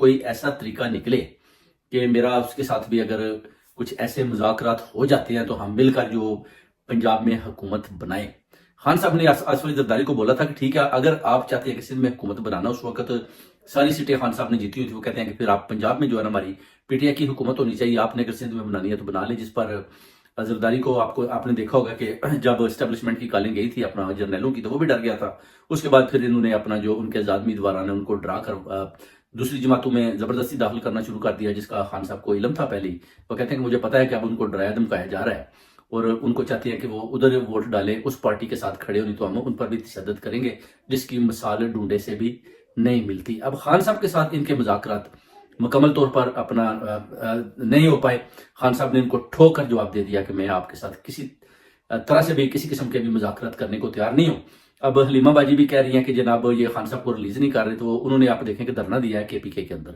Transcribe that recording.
کوئی ایسا طریقہ نکلے کہ میرا اس کے ساتھ بھی اگر کچھ ایسے مذاکرات ہو جاتے ہیں تو ہم مل کر جو پنجاب میں حکومت بنائیں۔ خان صاحب نے آصف علی زرداری کو بولا تھا کہ ٹھیک ہے اگر آپ چاہتے ہیں کہ سندھ میں حکومت بنانا، اس وقت ساری سیٹیں خان صاحب نے جیتی ہوئی تھی، وہ کہتے ہیں کہ پھر آپ پنجاب میں جو ہے نا ہماری پی ٹی آئی کی حکومت ہونی چاہیے، آپ نے اگر سندھ میں بنانی ہے تو بنا لیں۔ جس پر زرداری کو آپ نے دیکھا ہوگا کہ جب اسٹیبلشمنٹ کی کالنگ گئی تھی اپنا جرنیلوں کی تو وہ بھی ڈر گیا تھا۔ اس کے بعد پھر انہوں نے اپنا جو ان کے آزاد امیدواران ہیں ان کو ڈرا کر دوسری جماعتوں میں زبردستی داخل کرنا شروع کر دیا، جس کا خان صاحب کو علم تھا پہلے ہی۔ وہ کہتے ہیں کہ مجھے پتا ہے کہ اب ان کو ڈرایا دھمکایا جا رہا ہے اور ان کو چاہتے ہیں کہ وہ ادھر ووٹ ڈالیں، اس پارٹی کے ساتھ کھڑے ہونی، تو ہم ان پر بھی تشدد کریں گے، جس کی مثال ڈھونڈے سے بھی نہیں ملتی۔ اب خان صاحب کے ساتھ ان کے مذاکرات مکمل طور پر اپنا نہیں ہو پائے۔ خان صاحب نے ان کو ٹھوک کر جواب دے دیا کہ میں آپ کے ساتھ کسی طرح سے بھی کسی قسم کے بھی مذاکرات کرنے کو تیار نہیں ہوں۔ اب حلیمہ باجی بھی کہہ رہی ہیں کہ جناب یہ خان صاحب کو ریلیز نہیں کر رہے، تو انہوں نے آپ دیکھیں کہ دھرنا دیا ہے کے پی کے اندر۔